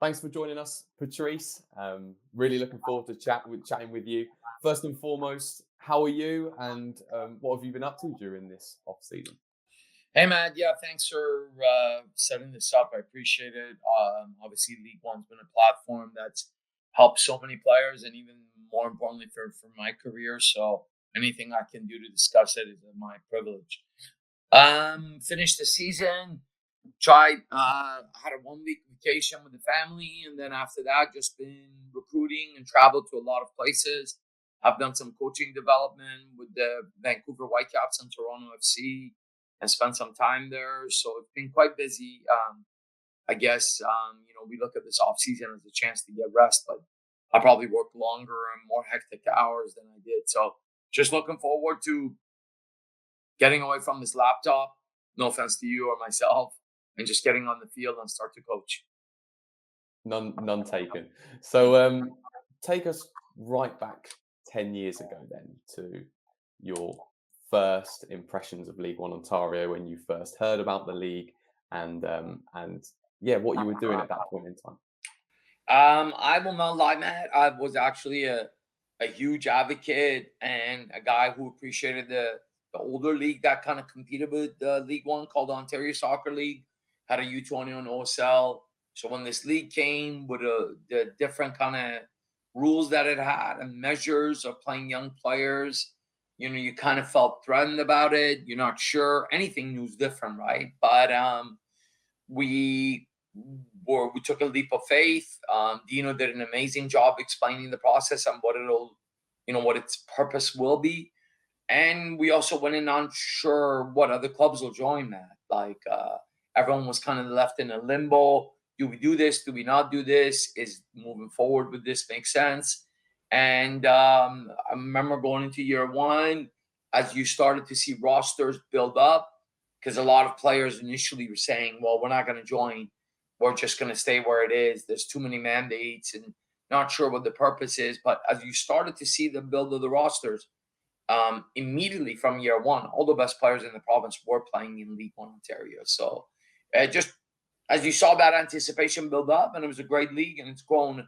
Thanks for joining us, Patrice. Really looking forward to chatting with you. First and foremost, how are you, and what have you been up to during this off season? Hey man, yeah, thanks for setting this up. I appreciate it. Obviously, League1's been a platform that's helped so many players, and even more importantly for my career. So anything I can do to discuss it is my privilege. Finished the season. Tried. Had a 1 week vacation with the family, and then after that, just been recruiting and traveled to a lot of places. I've done some coaching development with the Vancouver Whitecaps and Toronto FC, and spent some time there. So it's been quite busy. I guess we look at this off season as a chance to get rest, but I probably worked longer and more hectic hours than I did. So just looking forward to getting away from this laptop. No offense to you or myself, and just getting on the field and start to coach. None taken. So, take us right back 10 years ago, then, to your first impressions of League1 Ontario when you first heard about the league, and yeah, what you were doing at that point in time. I will not lie, Matt. I was actually a huge advocate and a guy who appreciated the older league that kind of competed with the League1 called Ontario Soccer League. Had a U20 on OSL. So when this league came with the different kind of rules that it had and measures of playing young players, you kind of felt threatened about it. You're not sure. Anything new is different, right? But we we took a leap of faith. Dino did an amazing job explaining the process and what its purpose will be. And we also went in unsure what other clubs will join that. Like everyone was kind of left in a limbo. Do we do this? Do we not do this? Is moving forward with this make sense? And I remember going into year one as you started to see rosters build up because a lot of players initially were saying, well, we're not going to join. We're just going to stay where it is. There's too many mandates and not sure what the purpose is. But as you started to see the build of the rosters, immediately from year one, all the best players in the province were playing in League1 Ontario. So just as you saw that anticipation build up, and it was a great league, and it's grown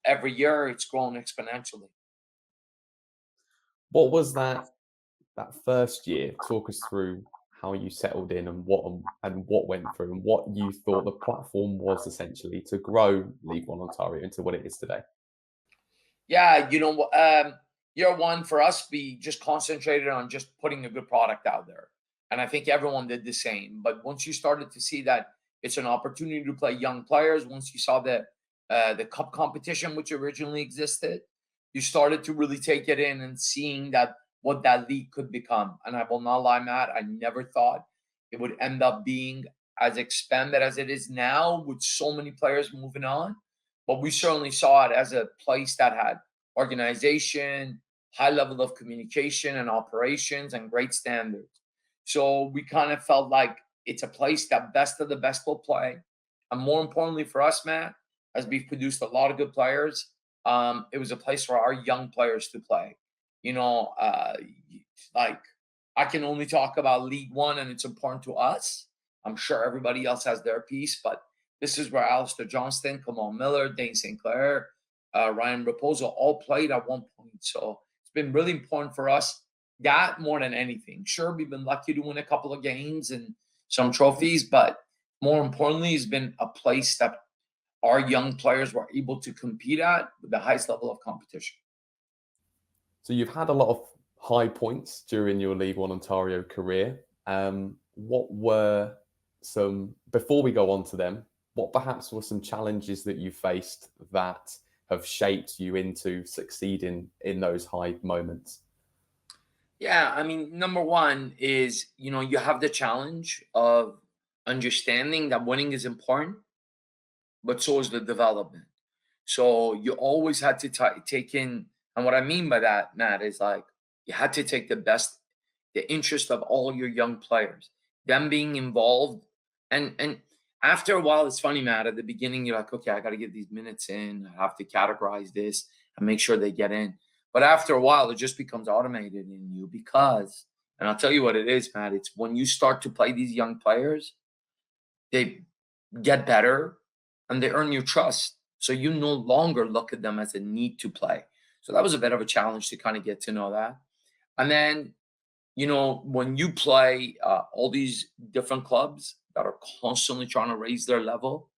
every year. It's grown exponentially. What was that first year? Talk us through how you settled in and what went through and what you thought the platform was essentially to grow League1 Ontario into what it is today. Yeah, year one for us, we just concentrated on just putting a good product out there. And I think everyone did the same. But once you started to see that it's an opportunity to play young players, once you saw the cup competition, which originally existed, you started to really take it in and seeing that what that league could become. And I will not lie, Matt, I never thought it would end up being as expanded as it is now with so many players moving on. But we certainly saw it as a place that had organization, high level of communication and operations, and great standards. So we kind of felt like it's a place that best of the best will play. And more importantly for us, Matt, as we've produced a lot of good players, it was a place for our young players to play. You know, uh, like I can only talk about League1 and it's important to us. I'm sure everybody else has their piece, but this is where Alistair Johnston, Kamal Miller, Dane St. Clair, Ryan Raposo all played at one point. So it's been really important for us. That more than anything. Sure, we've been lucky to win a couple of games and some trophies, but more importantly, it's been a place that our young players were able to compete at with the highest level of competition. So you've had a lot of high points during your League1 Ontario career. What were some, before we go on to them, what perhaps were some challenges that you faced that have shaped you into succeeding in those high moments? Yeah, I mean, number one is, you have the challenge of understanding that winning is important, but so is the development. So you always had to take in, and what I mean by that, Matt, is like you had to take the interest of all your young players, them being involved, and after a while, it's funny, Matt. At the beginning, you're like, okay, I got to get these minutes in. I have to categorize this and make sure they get in. But after a while, it just becomes automated in you because, and I'll tell you what it is, Matt. It's when you start to play these young players, they get better and they earn your trust. So you no longer look at them as a need to play. So that was a bit of a challenge to kind of get to know that. And then, when you play all these different clubs that are constantly trying to raise their level,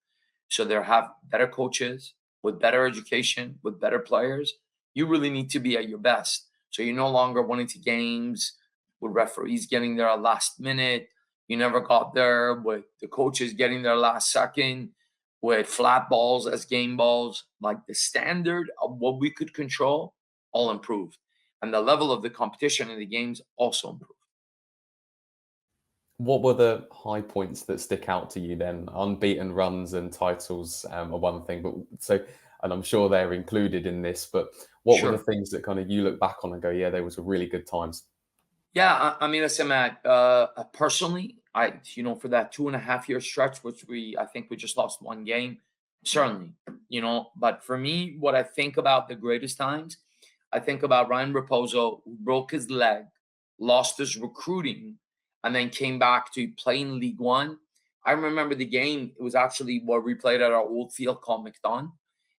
so they have better coaches with better education, with better players, you really need to be at your best. So you're no longer winning to games with referees getting there at last minute. You never got there with the coaches getting there last second, with flat balls as game balls. Like the standard of what we could control all improved. And the level of the competition in the games also improved. What were the high points that stick out to you then? Unbeaten runs and titles are one thing, but and I'm sure they're included in this, but what were the Sure. things that kind of you look back on and go, yeah, there was a really good times? Yeah, I mean, listen, Matt. Personally, for that 2.5 year stretch, which I think we just lost one game, certainly, But for me, what I think about the greatest times, I think about Ryan Raposo, who broke his leg, lost his recruiting, and then came back to play in League One. I remember the game. It was actually where we played at our old field called McDon,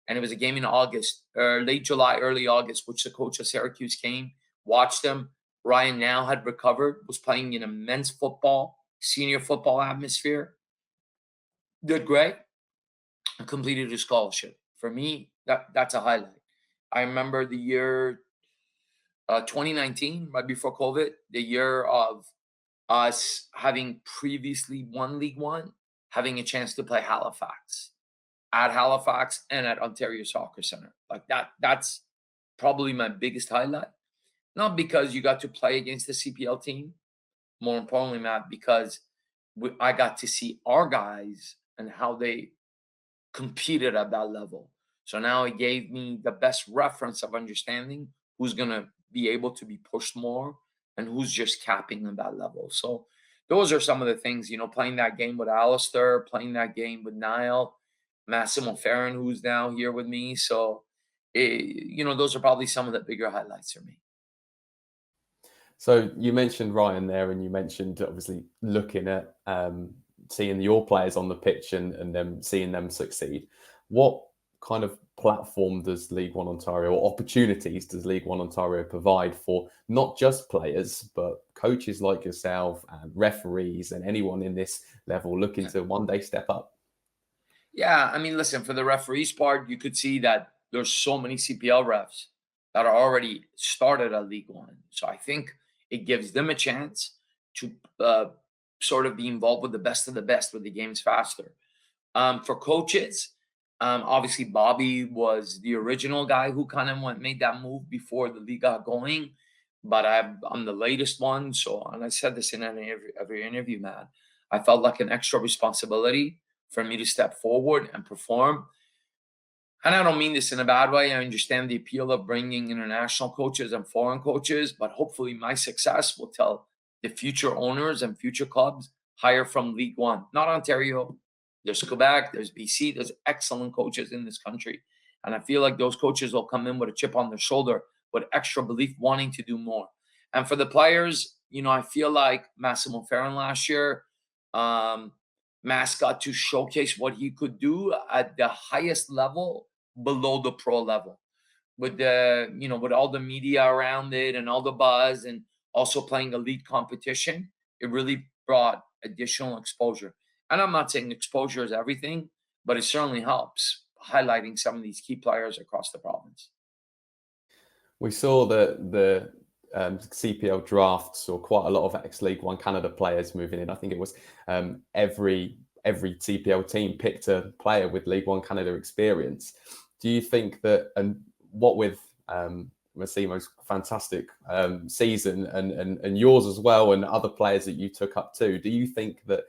and it was a game in August, or late July, early August, which the coach of Syracuse came, watched him. Ryan now had recovered, was playing in a men's football, senior football atmosphere, did great, and completed his scholarship. For me, that's a highlight. I remember the year 2019, right before COVID, the year of us having previously won League One, having a chance to play Halifax at Halifax and at Ontario Soccer Center. Like that's probably my biggest highlight. Not because you got to play against the CPL team, more importantly, Matt, because I got to see our guys and how they competed at that level. So now it gave me the best reference of understanding who's going to be able to be pushed more and who's just capping at that level. So those are some of the things, playing that game with Alistair, playing that game with Niall, Massimo Farron, who's now here with me. So, those are probably some of the bigger highlights for me. So you mentioned Ryan there, and you mentioned obviously looking at seeing your players on the pitch and them seeing them succeed. What kind of platform does League1 Ontario, or opportunities does League1 Ontario provide for not just players, but coaches like yourself and referees and anyone in this level looking to one day step up? Yeah, I mean, listen, for the referees part, you could see that there's so many CPL refs that are already started at League One. So I think it gives them a chance to sort of be involved with the best of the best with the games faster. For coaches, obviously Bobby was the original guy who kind of made that move before the league got going. But I'm the latest one. So, and I said this in every interview, man, I felt like an extra responsibility for me to step forward and perform. And I don't mean this in a bad way. I understand the appeal of bringing international coaches and foreign coaches, but hopefully my success will tell the future owners and future clubs hire from League One, not Ontario. There's Quebec, there's BC, there's excellent coaches in this country. And I feel like those coaches will come in with a chip on their shoulder, with extra belief, wanting to do more. And for the players, I feel like Massimo Farron last year, um, Mass got to showcase what he could do at the highest level below the pro level, with with all the media around it and all the buzz, and also playing elite competition. It really brought additional exposure. And I'm not saying exposure is everything, but it certainly helps highlighting some of these key players across the province. We saw that the CPL drafts saw quite a lot of ex-League One Canada players moving in. I think it was every CPL team picked a player with League One Canada experience. Do you think that, and what with Massimo's fantastic season and yours as well, and other players that you took up too, do you think that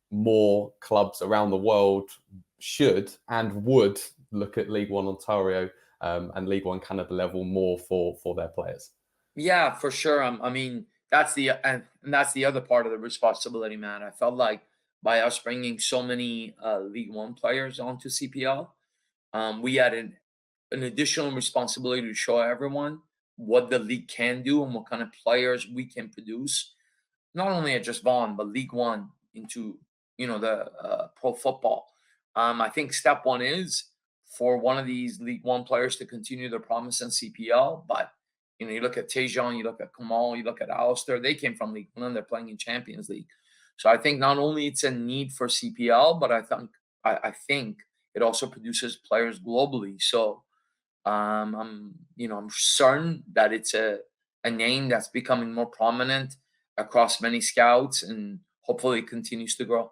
more clubs around the world should and would look at League1 Ontario and League1 Canada level more for their players? Yeah, for sure. I mean, that's the other part of the responsibility, man. I felt like by us bringing so many League One players onto CPL, we had an additional responsibility to show everyone what the league can do and what kind of players we can produce, not only at just Vaughan, but League One into the pro football. I think step one is for one of these League One players to continue their promise in CPL. But you look at Tejan, you look at Kamal, you look at Alistair. They came from League One. They're playing in Champions League. So I think not only it's a need for CPL, but I think it also produces players globally. So I'm certain that it's a name that's becoming more prominent across many scouts, and hopefully it continues to grow.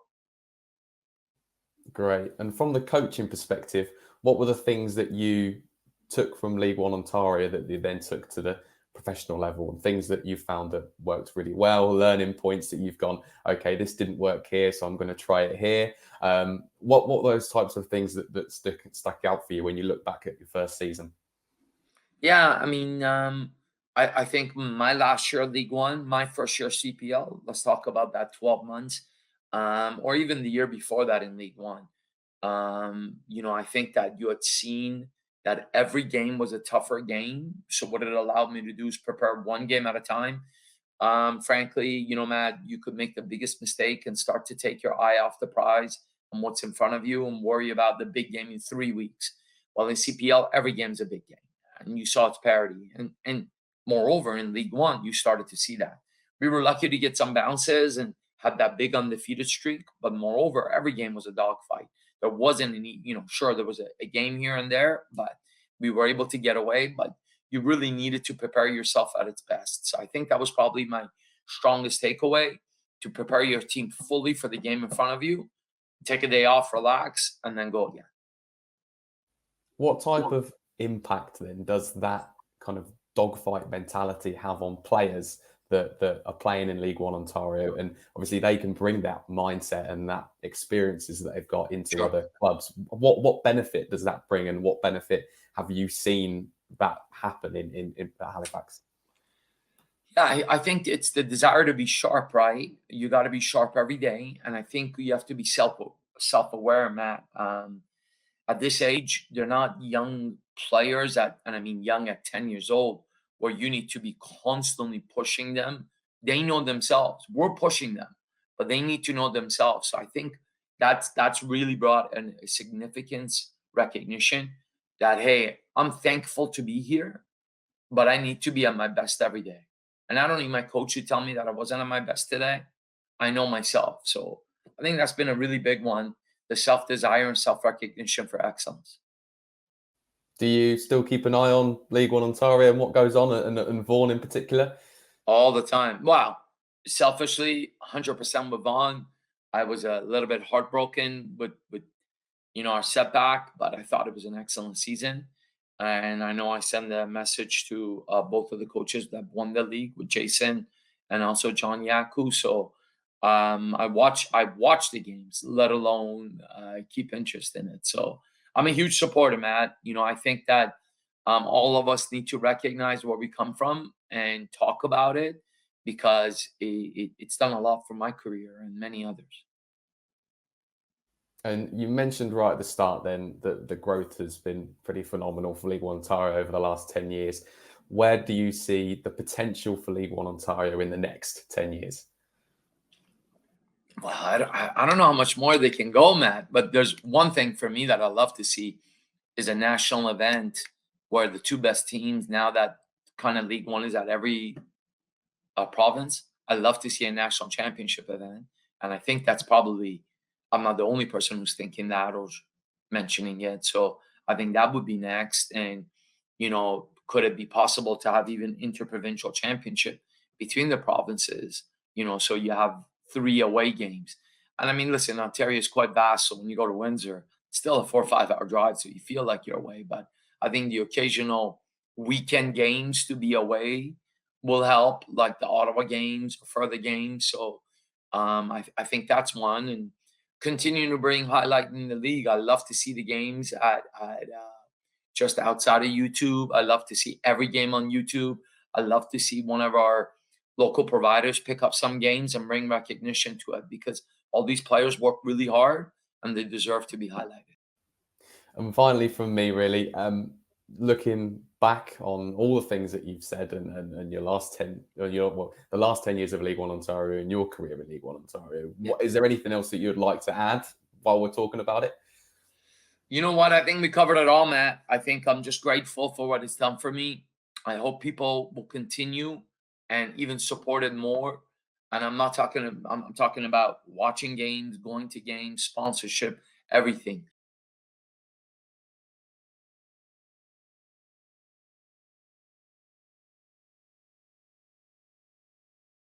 Great. And from the coaching perspective, what were the things that you took from League1 Ontario that you then took to the professional level, and things that you found that worked really well, learning points that you've gone, okay, this didn't work here, so I'm going to try it here. What were those types of things that stuck out for you when you look back at your first season? Yeah, I mean, I think my last year League One, my first year CPL, let's talk about that 12 months, or even the year before that in League One. I think that you had seen that every game was a tougher game. So what it allowed me to do is prepare one game at a time. Frankly, Matt, you could make the biggest mistake and start to take your eye off the prize and what's in front of you and worry about the big game in 3 weeks. Well, in CPL, every game's a big game. And you saw its parity. And moreover, in League One, you started to see that. We were lucky to get some bounces and had that big undefeated streak. But moreover, every game was a dogfight. There wasn't any, sure, there was a game here and there, but we were able to get away. But you really needed to prepare yourself at its best. So I think that was probably my strongest takeaway, to prepare your team fully for the game in front of you, take a day off, relax, and then go again. What type of impact then does that kind of dogfight mentality have on players that are playing in League1 Ontario? And obviously they can bring that mindset and that experiences that they've got into Sure. other clubs. What benefit does that bring, and what benefit have you seen that happen in Halifax? Yeah, I think it's the desire to be sharp, right? You got to be sharp every day, and I think you have to be self-aware, Matt. At this age, they're not young players and I mean young at 10 years old, where you need to be constantly pushing them. They know themselves. We're pushing them, but they need to know themselves. So I think that's really brought a significance recognition that, hey, I'm thankful to be here, but I need to be at my best every day. And I don't need my coach to tell me that I wasn't at my best today. I know myself. So I think that's been a really big one, the self desire and self recognition for excellence. Do you still keep an eye on League1 Ontario and what goes on, and Vaughan in particular? All the time. Wow. Selfishly, 100% with Vaughn. I was a little bit heartbroken with our setback, but I thought it was an excellent season. And I know I send a message to both of the coaches that won the league, with Jason and also John Yaku. So I watch the games, let alone keep interest in it. So I'm a huge supporter, Matt. I think that all of us need to recognize where we come from and talk about it, because it's done a lot for my career and many others. And you mentioned right at the start then that the growth has been pretty phenomenal for League1 Ontario over the last 10 years. Where do you see the potential for League1 Ontario in the next 10 years? Well, I don't know how much more they can go, Matt, but there's one thing for me that I love to see is a national event where the two best teams, now that kind of League One is at every province, I love to see a national championship event. And I think that's probably, I'm not the only person who's thinking that or mentioning it. So I think that would be next. And, could it be possible to have even interprovincial championship between the provinces? So you have three away games. And I mean, listen, Ontario is quite vast. So when you go to Windsor, it's still a 4 or 5 hour drive. So you feel like you're away. But I think the occasional weekend games to be away will help, like the Ottawa games or further games. So I think that's one. And continuing to bring highlight in the league. I love to see the games at just outside of YouTube. I love to see every game on YouTube. I love to see one of our local providers pick up some games and bring recognition to it, because all these players work really hard and they deserve to be highlighted. And finally, from me, really, looking back on all the things that you've said, and your last 10, the last 10 years of League1 Ontario and your career in League1 Ontario, Yeah. is there anything else that you'd like to add while we're talking about it? You know what? I think we covered it all, Matt. I think I'm just grateful for what it's done for me. I hope people will continue and even support it more. And I'm not talking, I'm talking about watching games, going to games, sponsorship, everything.